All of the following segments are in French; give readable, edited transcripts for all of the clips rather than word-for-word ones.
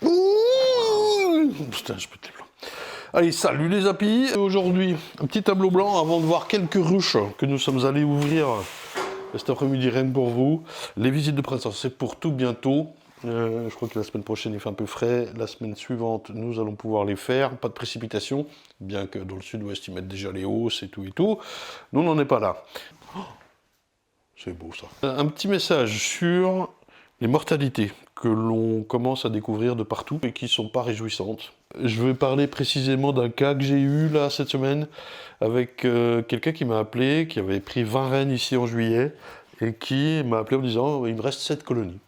Ouh, putain, je pète les plombs. Allez, salut les apis. Aujourd'hui, un petit tableau blanc avant de voir quelques ruches que nous sommes allés ouvrir cet après-midi, rien que pour vous. Les visites de printemps, c'est pour tout bientôt. Je crois que la semaine prochaine il fait un peu frais. La semaine suivante, nous allons pouvoir les faire. Pas de précipitation, bien que dans le sud-ouest ils mettent déjà les hausses et tout et tout. Nous, on n'en est pas là. Oh, c'est beau ça. Un petit message sur les mortalités que l'on commence à découvrir de partout et qui ne sont pas réjouissantes. Je vais parler précisément d'un cas que j'ai eu là cette semaine avec quelqu'un qui m'a appelé, qui avait pris 20 rennes ici en juillet et qui m'a appelé en me disant il me reste 7 colonies.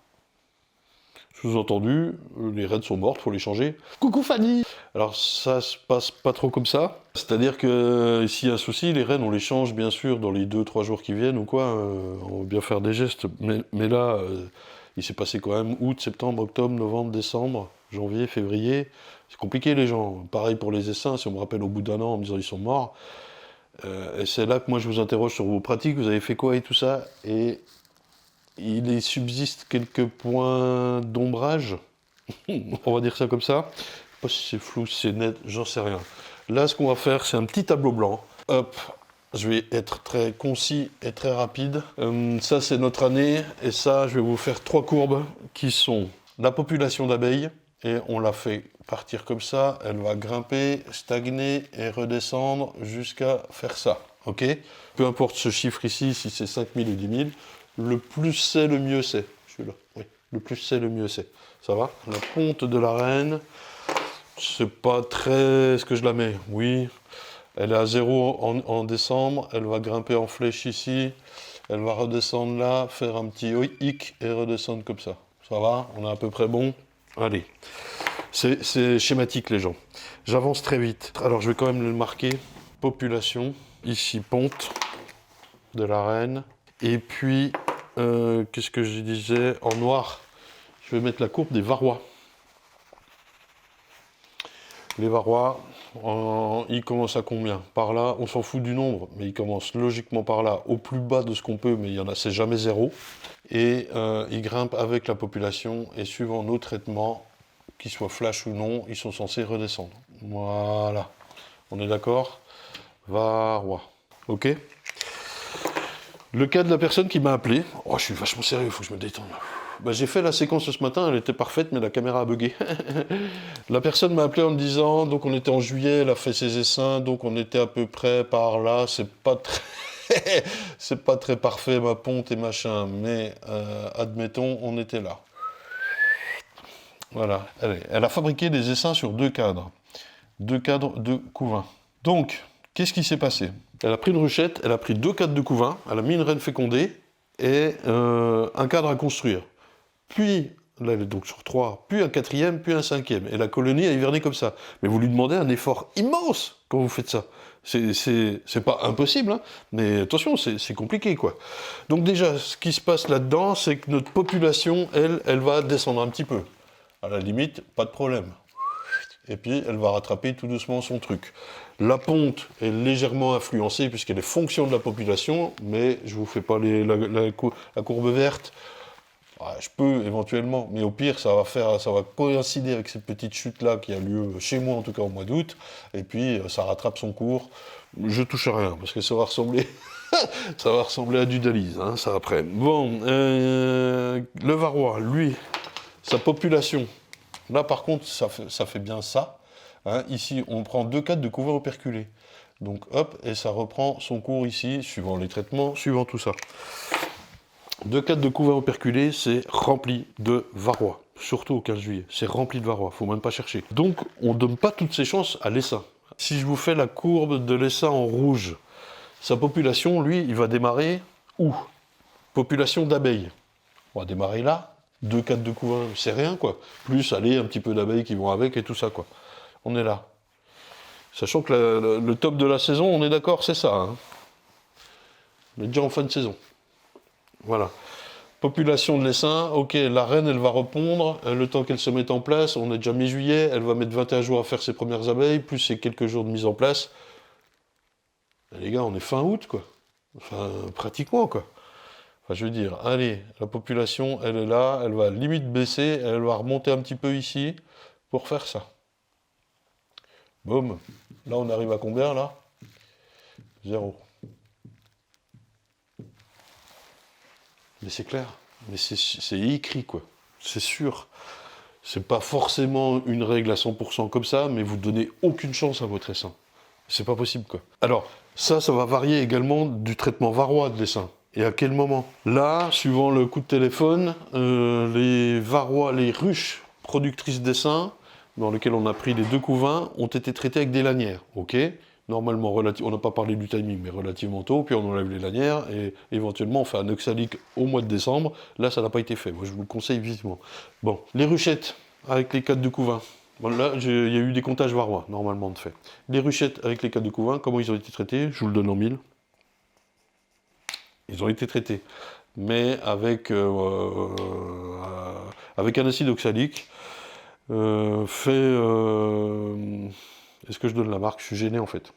Sous-entendu, les rennes sont mortes, faut les changer. Coucou Fanny! Alors ça se passe pas trop comme ça. C'est-à-dire que s'il y a un souci, les rennes on les change bien sûr dans les 2-3 jours qui viennent ou quoi. On va bien faire des gestes. Mais là, il s'est passé quand même août, septembre, octobre, novembre, décembre, janvier, février. C'est compliqué les gens. Pareil pour les essaims, si on me rappelle au bout d'un an en me disant ils sont morts. Et c'est là que moi je vous interroge sur vos pratiques, vous avez fait quoi et tout ça. Et il subsiste quelques points d'ombrage, on va dire ça comme ça. Je sais pas si c'est flou, si c'est net, j'en sais rien. Là, ce qu'on va faire, c'est un petit tableau blanc. Hop, je vais être très concis et très rapide. Ça, c'est notre année, et ça, je vais vous faire 3 courbes qui sont la population d'abeilles, et on la fait partir comme ça, elle va grimper, stagner et redescendre jusqu'à faire ça, ok? Peu importe ce chiffre ici, si c'est 5000 ou 10 000, le plus c'est, le mieux c'est. Je suis là, oui. Le plus c'est, le mieux c'est. Ça va? La ponte de la reine, c'est pas très... Est-ce que je la mets? Oui. Elle est à 0 en décembre, elle va grimper en flèche ici, elle va redescendre là, faire un petit hic et redescendre comme ça. Ça va? On est à peu près bon? Allez. C'est schématique les gens. J'avance très vite. Alors je vais quand même le marquer. Population. Ici ponte de la reine. Et puis, qu'est-ce que je disais? En noir, je vais mettre la courbe des varrois. Les varrois, ils commencent à combien? Par là, on s'en fout du nombre, mais ils commencent logiquement par là, au plus bas de ce qu'on peut, mais il y en a, c'est jamais 0. Et ils grimpent avec la population, et suivant nos traitements, qu'ils soient flash ou non, ils sont censés redescendre. Voilà. On est d'accord? Varrois. Ok? Le cas de la personne qui m'a appelé. Oh, je suis vachement sérieux, il faut que je me détende. Bah, j'ai fait la séquence ce matin, elle était parfaite, mais la caméra a bugué. La personne m'a appelé en me disant, donc on était en juillet, elle a fait ses essaims, donc on était à peu près par là, c'est pas très... c'est pas très parfait, ma ponte et machin, mais admettons, on était là. Voilà, elle a fabriqué des essaims sur 2 cadres. 2 cadres de couvain. Donc, qu'est-ce qui s'est passé? Elle a pris une ruchette, elle a pris 2 cadres de couvain, elle a mis une reine fécondée et un cadre à construire. Puis, là elle est donc sur 3, puis un 4e, puis un 5e. Et la colonie a hiverné comme ça. Mais vous lui demandez un effort immense quand vous faites ça. C'est pas impossible, hein, mais attention, c'est compliqué, quoi. Donc déjà, ce qui se passe là-dedans, c'est que notre population, elle va descendre un petit peu. À la limite, pas de problème. Et puis, elle va rattraper tout doucement son truc. La ponte est légèrement influencée, puisqu'elle est fonction de la population, mais je ne vous fais pas la courbe verte. Je peux éventuellement, mais au pire, ça va coïncider avec cette petite chute-là qui a lieu chez moi, en tout cas au mois d'août, et puis ça rattrape son cours. Je touche à rien, parce que ça va ressembler, ça va ressembler à du Dalise, hein, ça après. Bon, le varrois, lui, sa population, là par contre, ça fait bien ça. Hein. Ici, on prend 2 cadres de couvain operculé. Donc hop, et ça reprend son cours ici, suivant les traitements, suivant tout ça. 2 cadres de couvain operculé, c'est rempli de varrois. Surtout au 15 juillet, c'est rempli de varrois, faut même pas chercher. Donc, on ne donne pas toutes ses chances à l'essaim. Si je vous fais la courbe de l'essaim en rouge, sa population, lui, il va démarrer où? Population d'abeilles. On va démarrer là. 2 cadres de couvain, c'est rien, quoi. Plus, allez, un petit peu d'abeilles qui vont avec et tout ça, quoi. On est là. Sachant que le top de la saison, on est d'accord, c'est ça. Hein. On est déjà en fin de saison. Voilà. Population de l'essaim, ok, la reine, elle va répondre, le temps qu'elle se mette en place, on est déjà mi-juillet, elle va mettre 21 jours à faire ses premières abeilles, plus ces quelques jours de mise en place. Et les gars, on est fin août, quoi. Enfin, pratiquement, quoi. Enfin, je veux dire, allez, la population, elle est là, elle va limite baisser, elle va remonter un petit peu ici pour faire ça. Boum. Là, on arrive à combien, là? 0. Mais c'est clair. Mais c'est écrit, quoi. C'est sûr. C'est pas forcément une règle à 100% comme ça, mais vous donnez aucune chance à votre essaim. C'est pas possible, quoi. Alors, ça va varier également du traitement varroa de l'essaim. Et à quel moment? Là, suivant le coup de téléphone, les varrois, les ruches productrices d'essaims, dans lesquelles on a pris les 2 couvains, ont été traitées avec des lanières, ok? Normalement, on n'a pas parlé du timing, mais relativement tôt, puis on enlève les lanières, et éventuellement on fait un oxalique au mois de décembre. Là, ça n'a pas été fait, moi je vous le conseille vivement. Bon, les ruchettes, avec les 4 de couvain. Bon, là, il y a eu des comptages varrois, normalement, de fait. Les ruchettes avec les 4 de couvain, comment ils ont été traités? Je vous le donne en 1000. Ils ont été traités, mais avec un acide oxalique, est-ce que je donne la marque? Je suis gêné en fait.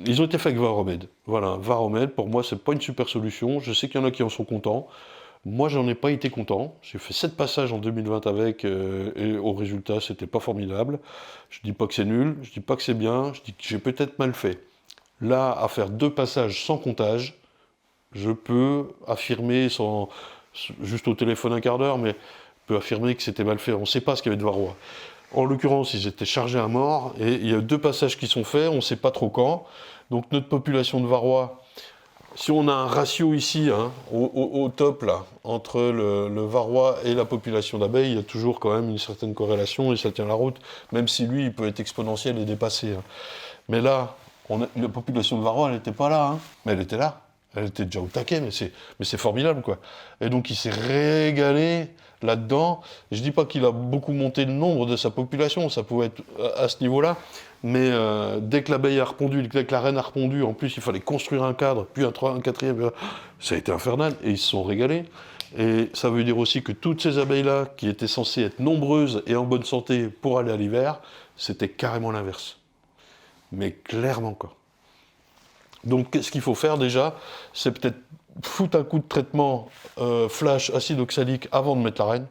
Ils ont été faits avec Varromed. Voilà, Varromed, pour moi, c'est pas une super solution. Je sais qu'il y en a qui en sont contents. Moi, j'en ai pas été content. J'ai fait 7 passages en 2020 avec, et au résultat, c'était pas formidable. Je dis pas que c'est nul, je dis pas que c'est bien, je dis que j'ai peut-être mal fait. Là, à faire 2 passages sans comptage, je peux affirmer, juste au téléphone un quart d'heure, mais je peux affirmer que c'était mal fait. On ne sait pas ce qu'il y avait de varroa. En l'occurrence, ils étaient chargés à mort, et il y a 2 passages qui sont faits, on ne sait pas trop quand. Donc notre population de varroa, si on a un ratio ici, hein, au top, là, entre le varroa et la population d'abeilles, il y a toujours quand même une certaine corrélation, et ça tient la route, même si lui, il peut être exponentiel et dépassé. Hein. Mais là, la population de varroa, elle n'était pas là, hein, mais elle était là. Elle était déjà au taquet, mais c'est formidable, quoi. Et donc, il s'est régalé là-dedans. Je dis pas qu'il a beaucoup monté le nombre de sa population, ça pouvait être à ce niveau-là, mais dès que l'abeille a répondu, dès que la reine a répondu, en plus, il fallait construire un cadre, puis un quatrième, ça a été infernal, et ils se sont régalés. Et ça veut dire aussi que toutes ces abeilles-là, qui étaient censées être nombreuses et en bonne santé pour aller à l'hiver, c'était carrément l'inverse. Mais clairement, quoi. Donc, ce qu'il faut faire déjà, c'est peut-être foutre un coup de traitement flash acide oxalique avant de mettre la reine,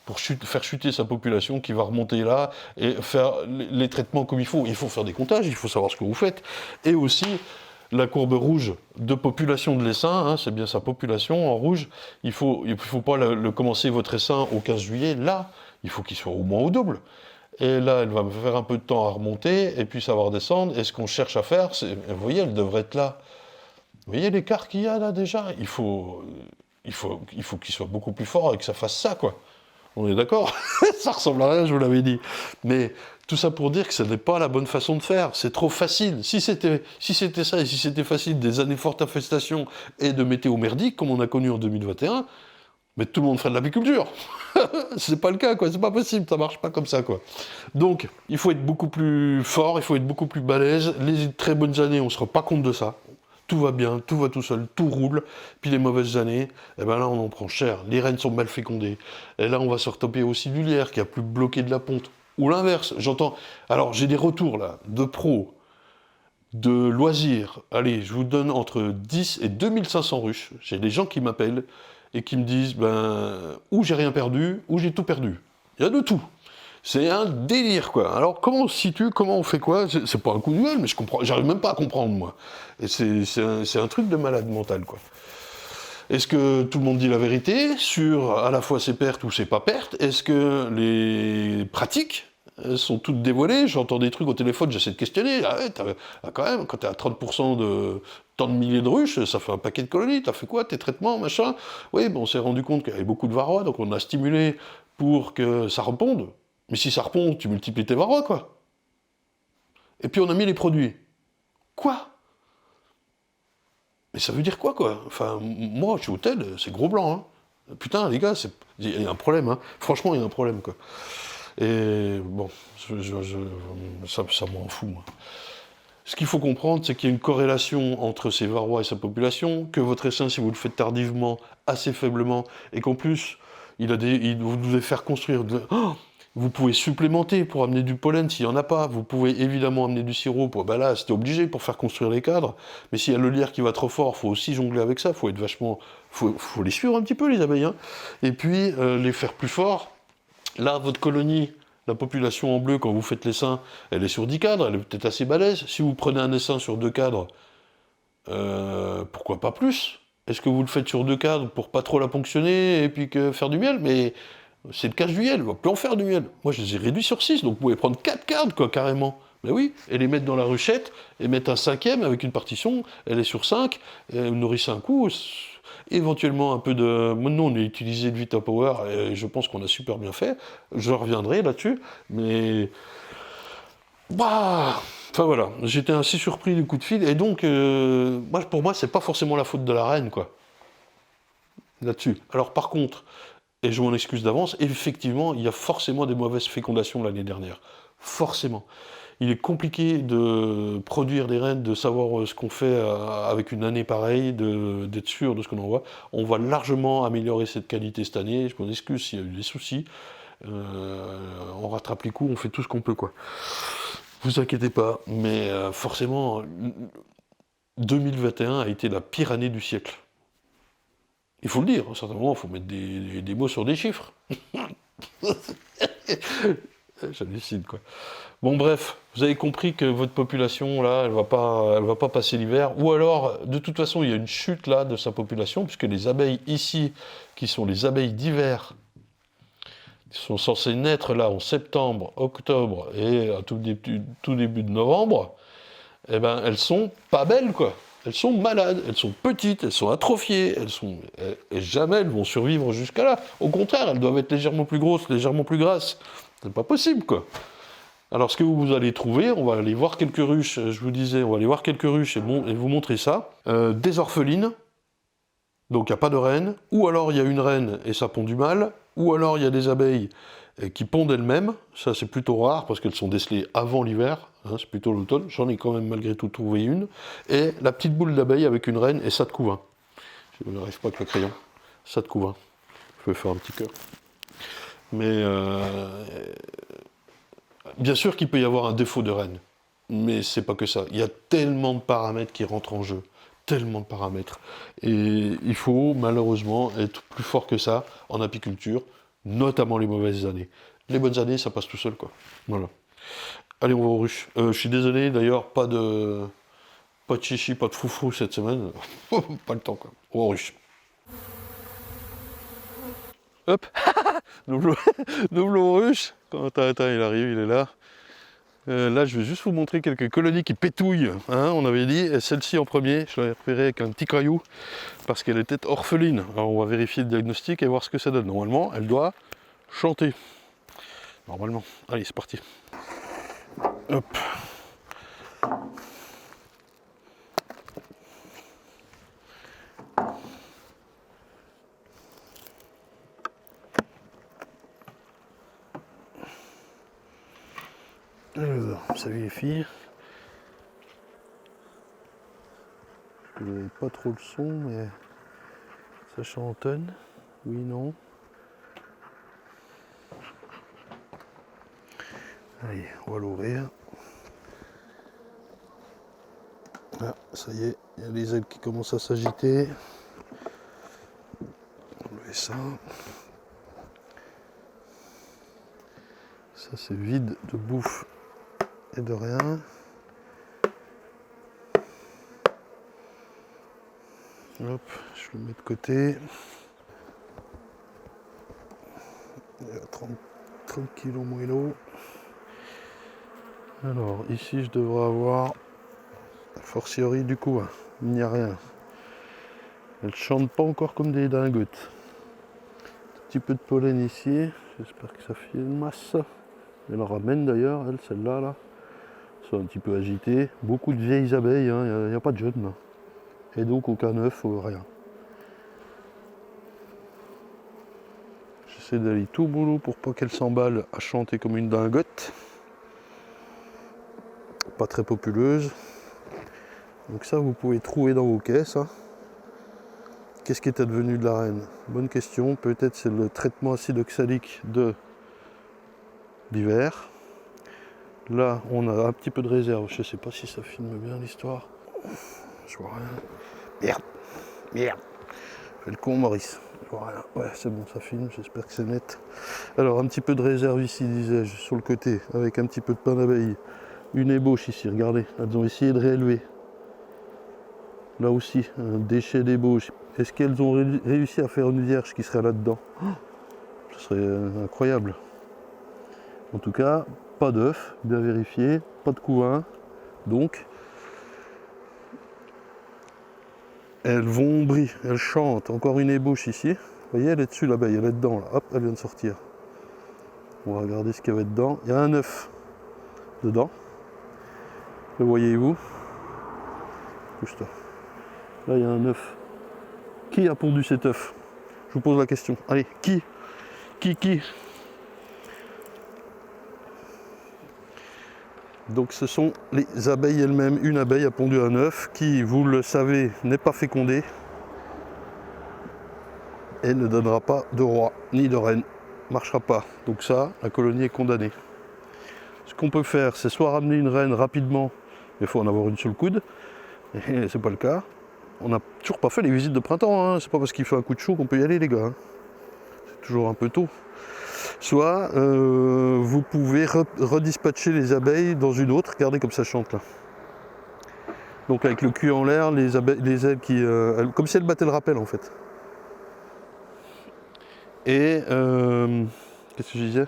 pour faire chuter sa population qui va remonter là et faire les traitements comme il faut. Il faut faire des comptages, il faut savoir ce que vous faites. Et aussi, la courbe rouge de population de l'essaim, hein, c'est bien sa population en rouge, il ne faut pas commencer votre essaim au 15 juillet, là, il faut qu'il soit au moins au double. Et là, elle va me faire un peu de temps à remonter, et puis ça va redescendre. Et ce qu'on cherche à faire, c'est, vous voyez, elle devrait être là. Vous voyez l'écart qu'il y a là déjà? Il faut qu'il soit beaucoup plus fort et que ça fasse ça, quoi. On est d'accord? Ça ressemble à rien, je vous l'avais dit. Mais tout ça pour dire que ce n'est pas la bonne façon de faire. C'est trop facile. Si c'était ça, et si c'était facile des années fortes infestations et de météo merdique, comme on a connu en 2021, mais tout le monde ferait de l'apiculture. C'est pas le cas, quoi. C'est pas possible, ça marche pas comme ça, quoi. Donc, il faut être beaucoup plus fort, il faut être beaucoup plus balèze. Les très bonnes années, on se rend pas compte de ça. Tout va bien, tout va tout seul, tout roule. Puis les mauvaises années, eh ben là, on en prend cher. Les reines sont mal fécondées. Et là, on va se retoper aussi du lierre qui a plus bloqué de la ponte. Ou l'inverse, j'entends... Alors, j'ai des retours, là, de pros, de loisirs. Allez, je vous donne entre 10 et 2500 ruches. J'ai des gens qui m'appellent et qui me disent, ou j'ai rien perdu, ou j'ai tout perdu. Il y a de tout. C'est un délire, quoi. Alors, comment on se situe, comment on fait quoi? C'est pas un coup de gueule, mais j'arrive même pas à comprendre, moi. Et c'est un truc de malade mental, quoi. Est-ce que tout le monde dit la vérité sur à la fois ses pertes ou ses pas pertes? Est-ce que les pratiques sont toutes dévoilées? J'entends des trucs au téléphone, j'essaie de questionner. Ah ouais, quand même, quand t'es à 30% de tant de milliers de ruches, ça fait un paquet de colonies. T'as fait quoi, tes traitements, machin? Oui, on s'est rendu compte qu'il y avait beaucoup de varroa, donc on a stimulé pour que ça réponde. Mais si ça répond, tu multiplies tes varroa, quoi. Et puis on a mis les produits. Quoi? Mais ça veut dire quoi, quoi? Enfin, moi, je suis au tel, c'est gros blanc, hein. Putain, les gars, il y a un problème, hein. Franchement, il y a un problème, quoi. Et bon, ça m'en fout, moi. Ce qu'il faut comprendre, c'est qu'il y a une corrélation entre ces varrois et sa population, que votre essaim, si vous le faites tardivement, assez faiblement, et qu'en plus, vous devez faire construire... Oh, Vous pouvez supplémenter pour amener du pollen s'il n'y en a pas. Vous pouvez évidemment amener du sirop. Ben là, c'était obligé pour faire construire les cadres. Mais s'il y a le lierre qui va trop fort, il faut aussi jongler avec ça. Il faut être vachement... faut les suivre un petit peu, les abeilles. Hein. Et puis, les faire plus forts. Là, votre colonie, la population en bleu, quand vous faites l'essaim, elle est sur 10 cadres. Elle est peut-être assez balèze. Si vous prenez un essaim sur 2 cadres, pourquoi pas plus? Est-ce que vous le faites sur 2 cadres pour pas trop la ponctionner et puis faire du miel? Mais... c'est le cache du miel, on va plus en faire du miel. Moi, je les ai réduits sur 6, donc vous pouvez prendre 4 cartes, quoi, carrément. Mais oui, et les mettre dans la ruchette, et mettre un 5e avec une partition, elle est sur 5, et vous nourrissez un coup, éventuellement un peu de... Nous, on a utilisé le Vita Power, et je pense qu'on a super bien fait, je reviendrai là-dessus, mais... Bah... Enfin voilà, j'étais assez surpris du coup de fil, et donc, pour moi, c'est pas forcément la faute de la reine, quoi, là-dessus. Alors par contre... et je m'en excuse d'avance, effectivement, il y a forcément des mauvaises fécondations l'année dernière. Forcément. Il est compliqué de produire des reines, de savoir ce qu'on fait avec une année pareille, d'être sûr de ce qu'on envoie. On va largement améliorer cette qualité cette année, je m'en excuse s'il y a eu des soucis. On rattrape les coups, on fait tout ce qu'on peut, quoi. Vous inquiétez pas, mais forcément, 2021 a été la pire année du siècle. Il faut le dire, à un certain moment, il faut mettre des mots sur des chiffres. J'hallucine, quoi. Bon, bref, vous avez compris que votre population, là, elle va pas passer l'hiver. Ou alors, de toute façon, il y a une chute, là, de sa population, puisque les abeilles ici, qui sont les abeilles d'hiver, qui sont censées naître, là, en septembre, octobre et à tout début de novembre, eh ben, elles sont pas belles, quoi. Elles sont malades, elles sont petites, elles sont atrophiées, et jamais elles vont survivre jusqu'à là. Au contraire, elles doivent être légèrement plus grosses, légèrement plus grasses. C'est pas possible, quoi. Alors, ce que vous allez trouver, on va aller voir quelques ruches, je vous disais, on va aller voir quelques ruches et vous montrer ça. Des orphelines, donc il n'y a pas de reine, ou alors il y a une reine et ça pond du mâle, ou alors il y a des abeilles qui pondent elles-mêmes, ça c'est plutôt rare parce qu'elles sont décelées avant l'hiver, hein, c'est plutôt l'automne, j'en ai quand même malgré tout trouvé une, et la petite boule d'abeille avec une reine et ça de couvain. Je n'arrive pas avec le crayon, ça de couvain. Je vais faire un petit cœur. Mais bien sûr qu'il peut y avoir un défaut de reine, mais c'est pas que ça. Il y a tellement de paramètres qui rentrent en jeu, tellement de paramètres. Et il faut malheureusement être plus fort que ça en apiculture, notamment les mauvaises années. Les bonnes années, ça passe tout seul, quoi. Voilà. Allez, on va aux ruches. Je suis désolé, d'ailleurs, pas de chichi, pas de foufou cette semaine. Pas le temps, quoi. On va aux ruches. Hop. Double aux ruches. Quand il arrive, il est là. Là, je vais juste vous montrer quelques colonies qui pétouillent, hein, on avait dit, et celle-ci en premier, je l'avais repérée avec un petit caillou, parce qu'elle était orpheline. Alors on va vérifier le diagnostic et voir ce que ça donne. Normalement, elle doit chanter. Normalement. Allez, c'est parti. Hop. Alors, salut les filles. Je n'ai pas trop le son, mais ça chantonne. Oui, non. Allez, on va l'ouvrir. Ah, ça y est, il y a les ailes qui commencent à s'agiter. Enlever ça. Ça, c'est vide de bouffe et de rien. Hop, je le mets de côté. Il y a 30 kg moello. Alors, ici, je devrais avoir, a fortiori, du coup, il n'y a rien. Elles ne chantent pas encore comme des dingotes. Un petit peu de pollen ici. J'espère que ça fait une masse. Elle en ramène d'ailleurs, elle, celle-là, là. Elles sont un petit peu agitées. Beaucoup de vieilles abeilles, hein. Il n'y a pas de jeunes. Là. Et donc, aucun œuf, rien. J'essaie d'aller tout boulot pour pas qu'elle s'emballe à chanter comme une dingote. Pas très populeuse. Donc ça, vous pouvez trouver dans vos caisses. Hein. Qu'est-ce qui est advenu de la reine? Bonne question. Peut-être c'est le traitement acide oxalique de d'hiver. Là, on a un petit peu de réserve. Je sais pas si ça filme bien l'histoire. Je vois rien. Merde, merde. Fais le con, Maurice. Je vois rien. Ouais, c'est bon, ça filme. J'espère que c'est net. Alors, un petit peu de réserve ici, disais-je, sur le côté, avec un petit peu de pain d'abeille. Une ébauche ici, regardez. Elles ont essayé de réélever. Là aussi, un déchet d'ébauche. Est-ce qu'elles ont réussi à faire une vierge qui serait là-dedans? Ce serait incroyable. En tout cas, pas d'œufs, bien vérifié, pas de couvain. Donc, elles vont briller, elles chantent. Encore une ébauche ici. Vous voyez, elle est dessus l'abeille, elle est dedans. Là. Hop, elle vient de sortir. On va regarder ce qu'il y avait dedans. Il y a un œuf dedans. Le voyez-vous? Pousse-toi. Là, il y a un œuf. Qui a pondu cet œuf? Je vous pose la question. Allez, qui? Donc ce sont les abeilles elles-mêmes. Une abeille a pondu un œuf qui, vous le savez, n'est pas fécondé et ne donnera pas de roi ni de reine. Marchera pas. Donc ça, la colonie est condamnée. Ce qu'on peut faire, c'est soit ramener une reine rapidement, mais il faut en avoir une sur le coude, et c'est pas le cas. On n'a toujours pas fait les visites de printemps, hein. C'est pas parce qu'il fait un coup de chaud qu'on peut y aller, les gars. Hein. C'est toujours un peu tôt. Soit vous pouvez redispatcher les abeilles dans une autre, regardez comme ça chante là. Donc avec le cul en l'air, les ailes qui. Comme si elles battaient le rappel en fait. Et qu'est-ce que je disais?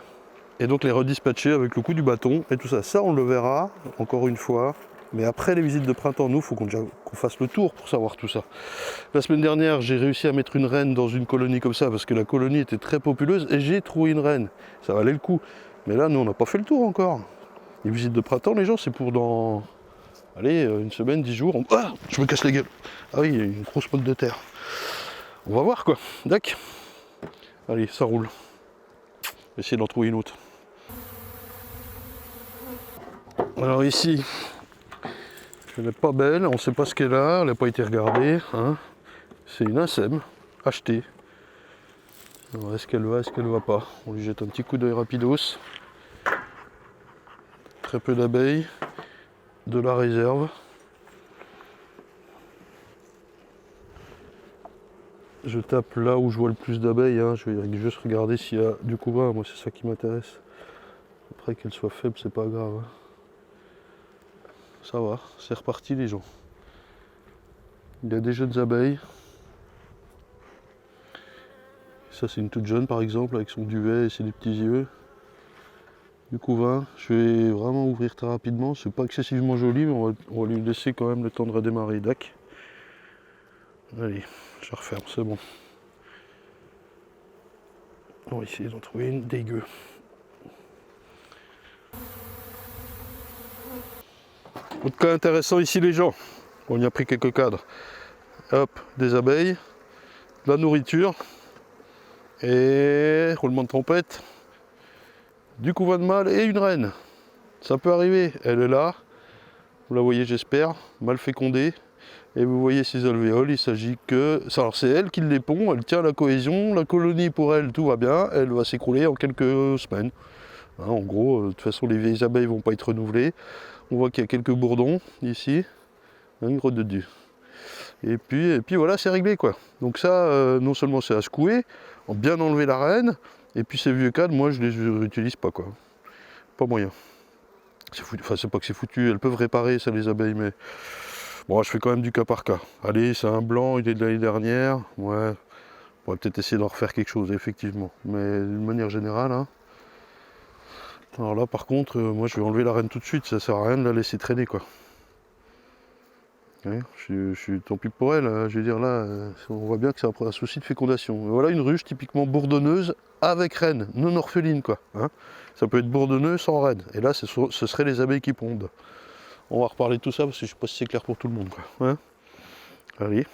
Et donc les redispatcher avec le coup du bâton et tout ça. Ça on le verra, encore une fois. Mais après les visites de printemps, nous, il faut qu'on fasse le tour pour savoir tout ça. La semaine dernière, j'ai réussi à mettre une reine dans une colonie comme ça, parce que la colonie était très populeuse, et j'ai trouvé une reine. Ça valait le coup. Mais là, nous, on n'a pas fait le tour encore. Les visites de printemps, les gens, c'est pour dans... Allez, une semaine, 10 jours. Ah, je me casse la gueule. Ah oui, il y a une grosse pomme de terre. On va voir, quoi. D'accord. Allez, ça roule. Je vais essayer d'en trouver une autre. Alors ici... Elle n'est pas belle, on ne sait pas ce qu'elle a, elle n'a pas été regardée. Hein. C'est une insème, achetée. Est-ce qu'elle va, est-ce qu'elle ne va pas? On lui jette un petit coup d'œil rapidos. Très peu d'abeilles, de la réserve. Je tape là où je vois le plus d'abeilles, hein. Je vais juste regarder s'il y a du couvain, moi c'est ça qui m'intéresse. Après qu'elle soit faible, c'est pas grave. Hein. Ça va, c'est reparti les gens. Il y a des jeunes abeilles. Ça c'est une toute jeune par exemple avec son duvet et ses petits yeux. Du couvain, je vais vraiment ouvrir très rapidement. C'est pas excessivement joli mais on va lui laisser quand même le temps de redémarrer. Dac. Allez, je referme, c'est bon. On va essayer d'en trouver une dégueu. Autre cas intéressant ici les gens. On y a pris quelques cadres. Hop, des abeilles, de la nourriture et roulement de trompette, du couvain de mâle et une reine. Ça peut arriver, elle est là, vous la voyez j'espère, mal fécondée. Et vous voyez ces alvéoles, il s'agit que... Alors c'est elle qui les pond, elle tient la cohésion, la colonie pour elle tout va bien, elle va s'écrouler en quelques semaines. Hein, en gros, de toute façon les vieilles abeilles vont pas être renouvelées. On voit qu'il y a quelques bourdons ici, un gros de Dieu. Et puis voilà, c'est réglé quoi. Donc ça, non seulement c'est à secouer, en bien enlever la reine, et puis ces vieux cadres, moi je les utilise pas quoi. Pas moyen. C'est foutu. Enfin c'est pas que c'est foutu, elles peuvent réparer ça les abeilles, mais bon je fais quand même du cas par cas. Allez, c'est un blanc, il est de l'année dernière, ouais, on va peut-être essayer d'en refaire quelque chose, effectivement. Mais d'une manière générale, hein. Alors là par contre, moi je vais enlever la reine tout de suite, ça sert à rien de la laisser traîner quoi. Ouais, je suis tant pis pour elle, je veux dire là, on voit bien que c'est un souci de fécondation. Et voilà une ruche typiquement bourdonneuse avec reine, non orpheline quoi. Hein. Ça peut être bourdonneux sans reine, et là ce serait les abeilles qui pondent. On va reparler de tout ça parce que je sais pas si c'est clair pour tout le monde quoi. Hein. Allez.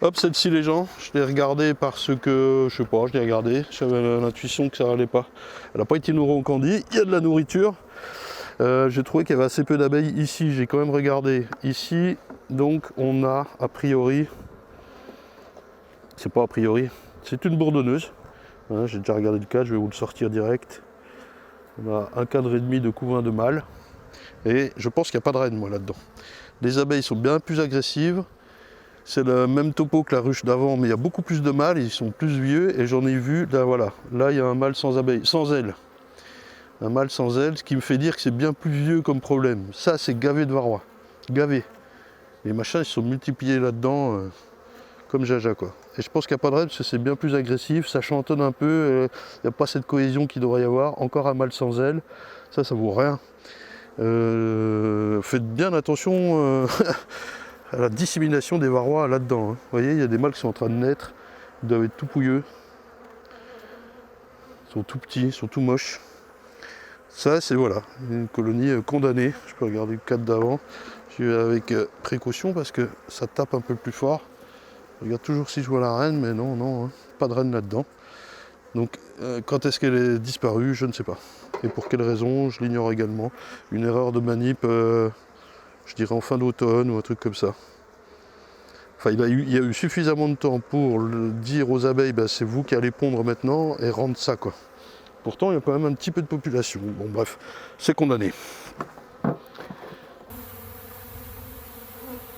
Hop, celle-ci les gens, je l'ai regardée parce que, je sais pas, je l'ai regardée, j'avais l'intuition que ça allait pas. Elle n'a pas été nourrie au candy, il y a de la nourriture. J'ai trouvé qu'il y avait assez peu d'abeilles ici, j'ai quand même regardé. Ici, donc, on a a priori, c'est pas a priori, c'est une bourdonneuse. Hein, j'ai déjà regardé le cadre, je vais vous le sortir direct. On a un cadre et demi de couvain de mâle. Et je pense qu'il n'y a pas de reine moi là-dedans. Les abeilles sont bien plus agressives. C'est le même topo que la ruche d'avant, mais il y a beaucoup plus de mâles, ils sont plus vieux, et j'en ai vu, là voilà, là il y a un mâle sans abeilles, sans ailes. Un mâle sans ailes, ce qui me fait dire que c'est bien plus vieux comme problème. Ça c'est gavé de varroa, gavé. Les machins ils se sont multipliés là-dedans, comme jaja quoi. Et je pense qu'il n'y a pas de reine, parce que c'est bien plus agressif, ça chantonne un peu, il n'y a pas cette cohésion qu'il devrait y avoir. Encore un mâle sans ailes, ça vaut rien. Faites bien attention à la dissémination des varrois là-dedans. Hein. Vous voyez, il y a des mâles qui sont en train de naître, ils doivent être tout pouilleux. Ils sont tout petits, ils sont tout moches. Ça, c'est voilà, une colonie condamnée. Je peux regarder le cadre d'avant. Je vais avec précaution parce que ça tape un peu plus fort. Je regarde toujours si je vois la reine, mais non, non, hein, pas de reine là-dedans. Donc, quand est-ce qu'elle est disparue, je ne sais pas. Et pour quelle raison, je l'ignore également. Une erreur de manip, je dirais en fin d'automne ou un truc comme ça. Enfin, il y a eu suffisamment de temps pour dire aux abeilles, bah, c'est vous qui allez pondre maintenant et rendre ça quoi. Pourtant, il y a quand même un petit peu de population. Bon, bref, c'est condamné.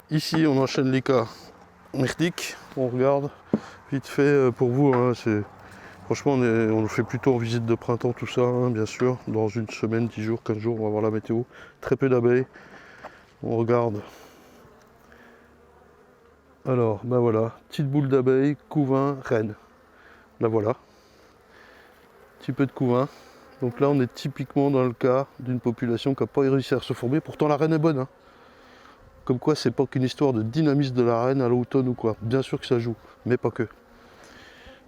Ici, on enchaîne les cas merdiques. On regarde vite fait pour vous. Hein, franchement, on le fait plutôt en visite de printemps, tout ça, hein, bien sûr. Dans une semaine, 10 jours, 15 jours, on va voir la météo. Très peu d'abeilles. On regarde. Alors, ben voilà, petite boule d'abeilles, couvain, reine. La voilà. Petit peu de couvain. Donc là, on est typiquement dans le cas d'une population qui n'a pas réussi à se former. Pourtant, la reine est bonne. Hein. Comme quoi, c'est pas qu'une histoire de dynamisme de la reine à l'automne ou quoi. Bien sûr que ça joue, mais pas que.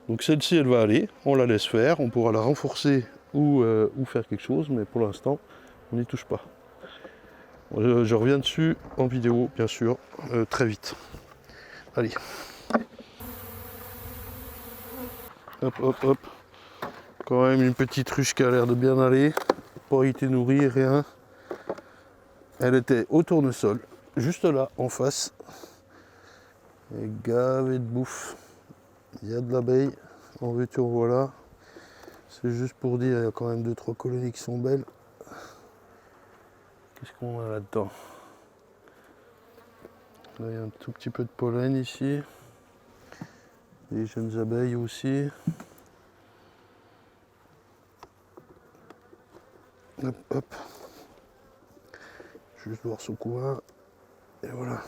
Donc celle-ci, elle va aller. On la laisse faire. On pourra la renforcer ou faire quelque chose. Mais pour l'instant, on n'y touche pas. Je reviens dessus en vidéo, bien sûr, très vite. Allez. Hop, hop, hop. Quand même une petite ruche qui a l'air de bien aller. Pas été nourrie, rien. Elle était au tournesol, juste là, en face. Et gavée de bouffe. Il y a de l'abeille. En veux-tu, voilà. C'est juste pour dire, il y a quand même 2-3 colonies qui sont belles. Qu'est-ce qu'on a là-dedans? Là, il y a un tout petit peu de pollen ici. Des jeunes abeilles aussi. Hop, hop. Juste voir son coin. Et voilà.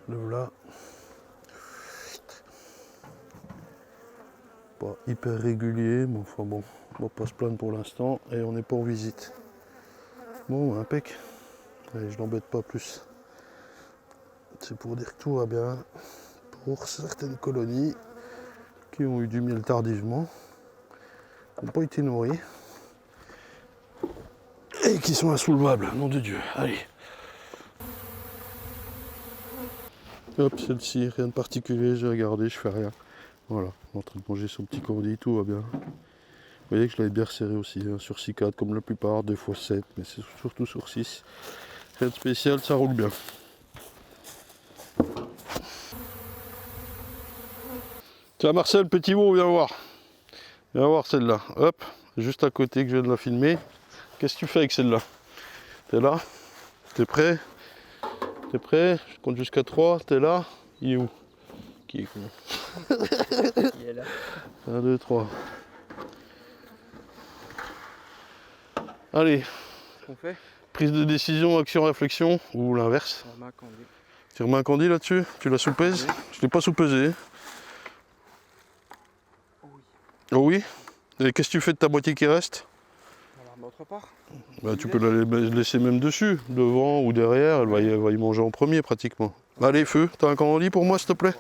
Le voilà. Pas hyper régulier, mais enfin bon, on va pas se plaindre pour l'instant. Et on n'est pas en visite. Bon, impec. Allez, je l'embête pas plus. C'est pour dire que tout va bien pour certaines colonies qui ont eu du miel tardivement, qui n'ont pas été nourries et qui sont insoulevables, nom de Dieu. Allez. Hop, celle-ci, rien de particulier, j'ai regardé, je fais rien. Voilà, en train de manger son petit cordy, tout va bien. Vous voyez que je l'avais bien resserré aussi, hein, sur 6-4 comme la plupart, des fois 7, mais c'est surtout sur 6. Rien de spécial, ça roule bien. Tiens Marcel, petit mot, viens voir. Viens voir celle-là. Hop, juste à côté que je viens de la filmer. Qu'est-ce que tu fais avec celle-là? T'es là? T'es prêt? T'es prêt? Je compte jusqu'à 3, t'es là? Il est où? Qui est con? Il est là. 1, 2, 3. Allez. Qu'on fait? Prise de décision, action, réflexion, ou l'inverse. Tu remets un candy là-dessus? Tu la soupèses? Oui. Je ne l'ai pas soupesé. Oh oui. Oh oui? Et qu'est-ce que tu fais de ta moitié qui reste? On la remet autre part. Bah, tu peux la laisser même dessus, devant ou derrière, elle va y manger en premier pratiquement. Allez, feu, t'as un candy pour moi s'il te plaît?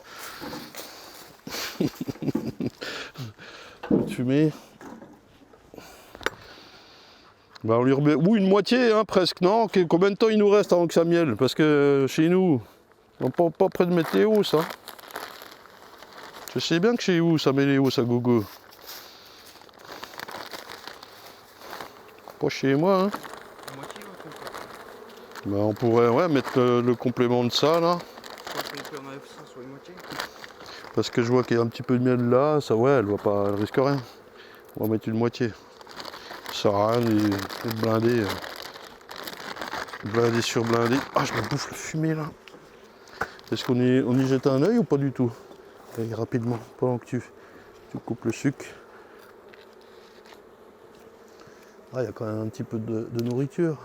Fumer. Bah on lui remet... Ouh, une moitié, hein, presque, non? Combien de temps il nous reste avant que ça miele? Parce que chez nous, on n'est pas près de mettre les hausses, hein. Je sais bien que chez vous, ça met les hausses à gogo. Pas chez moi, hein. La moitié ou complète? Bah on pourrait mettre le complément de ça, là. Soit on enlève ça, soit une moitié. parce que je vois qu'il y a un petit peu de miel là, ça ouais, elle risque rien. On va mettre une moitié. Ça sert à rien de blinder. Blindé sur blindé. Ah, je me bouffe la fumée là. Est-ce qu'on y jette un œil ou pas du tout? Allez, rapidement, pendant que tu coupes le sucre. Ah, il y a quand même un petit peu de nourriture.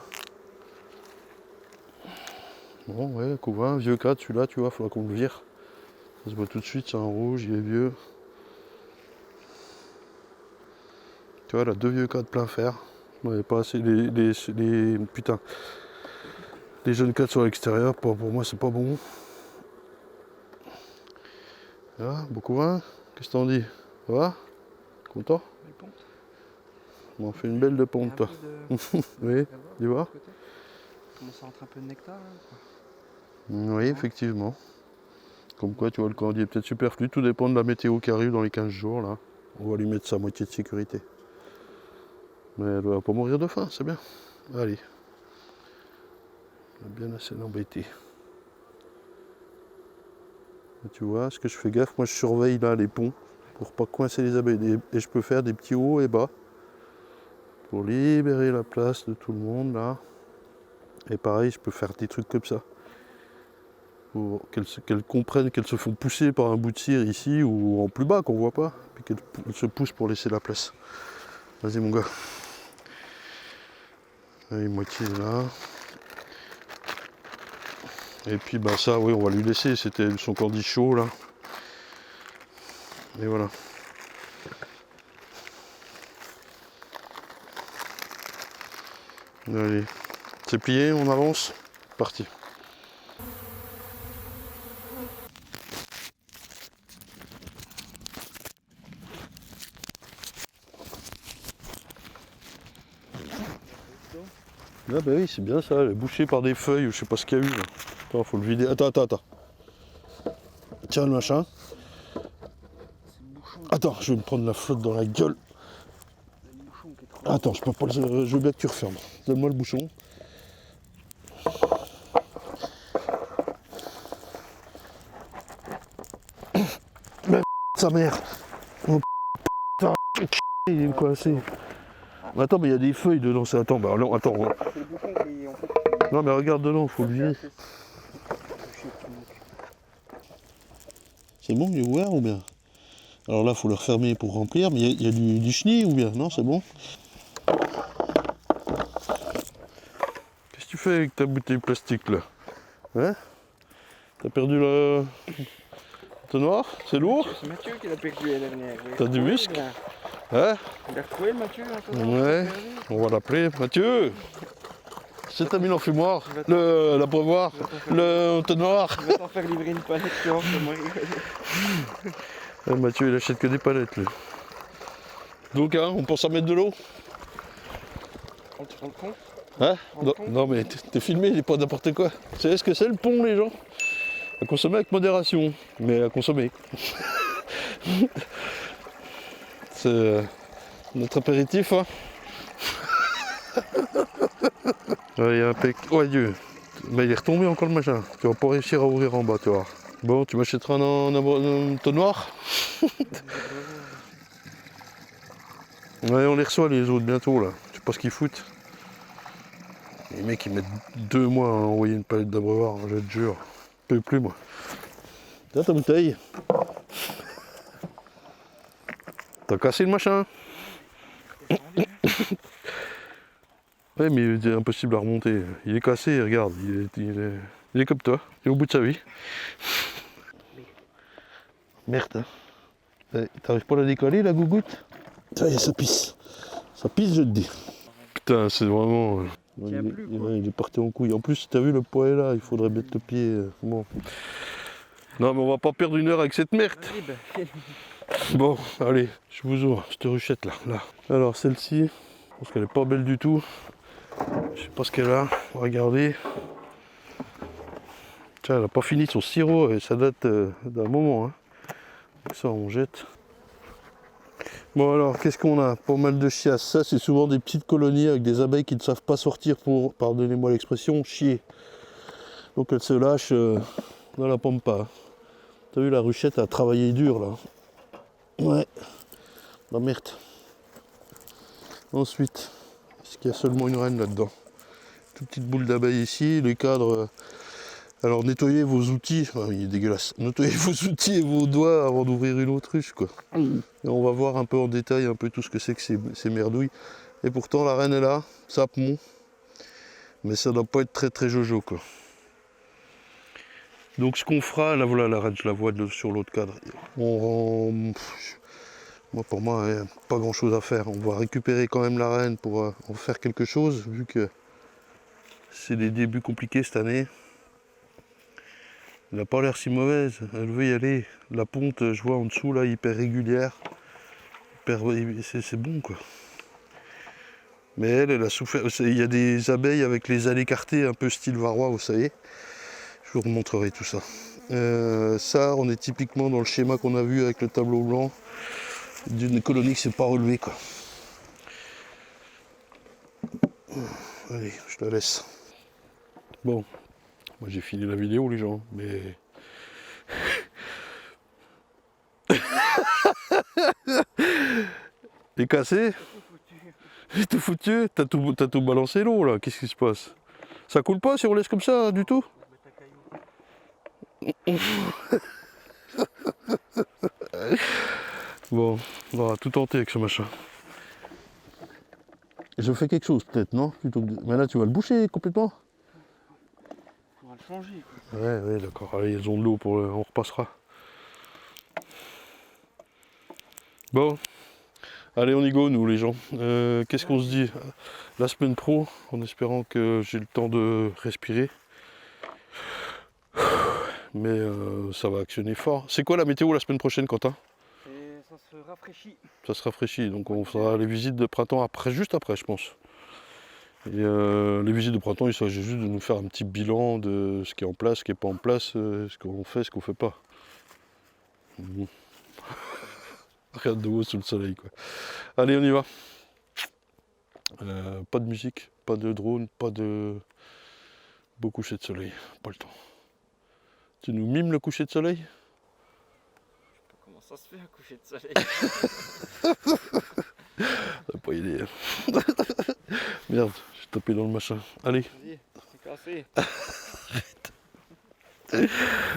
Bon, ouais, couvain, vieux 4, celui-là, tu vois, il faudra qu'on le vire. Ça se voit tout de suite, c'est un rouge, il est vieux. Tu vois, là, 2 vieux 4 plein fer. On n'avait pas assez putain. Les jeunes 4 sur l'extérieur, pour moi, c'est pas bon. Là, beau couvain, qu'est-ce que t'en dis? Ça va? Content? On fait une belle de ponte, toi. Oui, tu vois? Commence à rentrer un peu de nectar là, quoi. Oui, effectivement. Comme quoi, tu vois, le cordier est peut-être superflu. Tout dépend de la météo qui arrive dans les 15 jours, là. On va lui mettre sa moitié de sécurité. Mais elle va pas mourir de faim, c'est bien. Allez. On a bien assez l'embêter. Tu vois, ce que je fais gaffe, moi je surveille là les ponts pour pas coincer les abeilles. Et je peux faire des petits hauts et bas pour libérer la place de tout le monde là. Et pareil, je peux faire des trucs comme ça. Pour qu'elles comprennent qu'elles se font pousser par un bout de cire ici ou en plus bas qu'on voit pas. Puis qu'elles se poussent pour laisser la place. Vas-y mon gars. Allez, moitié là. Et puis bah ça oui on va lui laisser, c'était son cordi chaud là. Et voilà. Allez. C'est plié, on avance. Parti. Ah bah oui, c'est bien ça, elle est bouchée par des feuilles ou je sais pas ce qu'il y a eu là. Attends, faut le vider. Attends. Tiens le machin. Attends, je vais me prendre la flotte dans la gueule. Attends, je peux pas je veux bien que tu refermes. Donne-moi le bouchon. Mais sa mère. Oh putain, il est coincé. Attends, mais il y a des feuilles dedans, c'est attends, bah non, attends. C'est le bouchon qui en fait. Non mais regarde dedans, faut le vider. C'est bon, il est ouvert ou bien? Alors là, il faut le refermer pour remplir, mais il y a du chenille ou bien? Non, c'est bon. Qu'est-ce que tu fais avec ta bouteille plastique là? Hein? T'as perdu le noir? C'est lourd? C'est Mathieu qui l'a perdu la dernière. T'as du muscle? Hein? Il a retrouvé le Mathieu un peu. Ouais, on va l'appeler. Mathieu! C'est ta mine en fumoir, l'abreuvoir, le entonnoir. Il va t'en faire livrer une palette, tu vois, ça m'a rigolé. Mathieu, il achète que des palettes, lui. Donc, hein, on pense à mettre de l'eau? On te rend compte? Hein? Non, mais t'es filmé, il est pas n'importe quoi. Vous savez ce que c'est le pont, les gens? À consommer avec modération, mais à consommer. C'est notre apéritif, hein. Il y a un pec. Oh Dieu! Bah, il est retombé encore le machin. Tu vas pas réussir à ouvrir en bas, tu vois. Bon, tu m'achèteras un tonnoir? Ouais, on les reçoit les autres bientôt là. Je sais pas ce qu'ils foutent. Les mecs ils mettent 2 mois à envoyer une palette d'abreuvoir, je te jure. Je peux plus moi. T'as ta bouteille? T'as cassé le machin? Ouais mais c'est impossible à remonter. Il est cassé, regarde, il est comme toi, il est au bout de sa vie. Merde hein. T'arrives pas à la décoller la gougoute? Ça y est, ça pisse. Ça pisse je te dis. Putain c'est vraiment... il est parti en couille. En plus t'as vu le poids est là, il faudrait mettre le pied. Bon. Non mais on va pas perdre 1 heure avec cette merde. Bon, allez, je vous ouvre cette ruchette là. Alors celle-ci, je pense qu'elle est pas belle du tout. Je sais pas ce qu'elle a, regardez. Tiens, elle a pas fini son sirop et ça date d'un moment. Hein. Donc ça on jette. Bon alors, qu'est-ce qu'on a? Pas mal de chiasses. Ça c'est souvent des petites colonies avec des abeilles qui ne savent pas sortir pour, pardonnez-moi l'expression, chier. Donc elles se lâchent dans la pampa. T'as vu, la ruchette a travaillé dur là. Ouais. La merde. Ensuite, est-ce qu'il y a seulement une reine là-dedans? Toute petite boule d'abeille ici, les cadres. Alors nettoyez vos outils, ah, il est dégueulasse. Nettoyez vos outils et vos doigts avant d'ouvrir une autruche quoi. Et on va voir un peu en détail un peu tout ce que c'est que ces merdouilles. Et pourtant la reine est là, ça pond. Mais ça doit pas être très très jojo quoi. Donc ce qu'on fera, là voilà la reine, je la vois sur l'autre cadre. Moi pour moi, il n'y a pas grand chose à faire. On va récupérer quand même la reine pour en faire quelque chose, vu que c'est des débuts compliqués cette année. Elle n'a pas l'air si mauvaise, elle veut y aller. La ponte, je vois en dessous là, hyper régulière. C'est bon quoi. Mais elle a souffert. Il y a des abeilles avec les ailes écartées, un peu style varroa, vous savez. Je vous remontrerai tout ça. Ça, on est typiquement dans le schéma qu'on a vu avec le tableau blanc d'une colonie qui ne s'est pas relevée quoi. Allez, je la laisse. Bon, moi j'ai fini la vidéo les gens, mais... T'es cassé? J'ai tout foutu. T'as tout balancé l'eau là, qu'est-ce qui se passe? Ça coule pas si on laisse comme ça du tout? Bon, on va tout tenter avec ce machin. Je fais quelque chose peut-être, non? Mais là tu vas le boucher complètement? On va le changer quoi. Ouais, d'accord. Allez, ils ont de l'eau pour on repassera. Bon. Allez, on y go, nous, les gens. Qu'est-ce qu'on se dit? La semaine pro, en espérant que j'ai le temps de respirer. Mais ça va actionner fort. C'est quoi la météo la semaine prochaine, Quentin? Et ça se rafraîchit. Ça se rafraîchit, donc on fera les visites de printemps après, juste après, je pense. Et les visites de printemps, il s'agit juste de nous faire un petit bilan de ce qui est en place, ce qui n'est pas en place, ce qu'on fait, ce qu'on fait pas. Bon. Rien de nouveau sous le soleil, quoi. Allez, on y va. Pas de musique, pas de drone, pas de beau coucher de soleil. Pas le temps. Tu nous mimes le coucher de soleil? Comment ça se fait un coucher de soleil? T'as pas idée. Merde, j'ai tapé dans le machin. Allez. Vas-y, c'est cassé.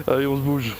Allez, on se bouge.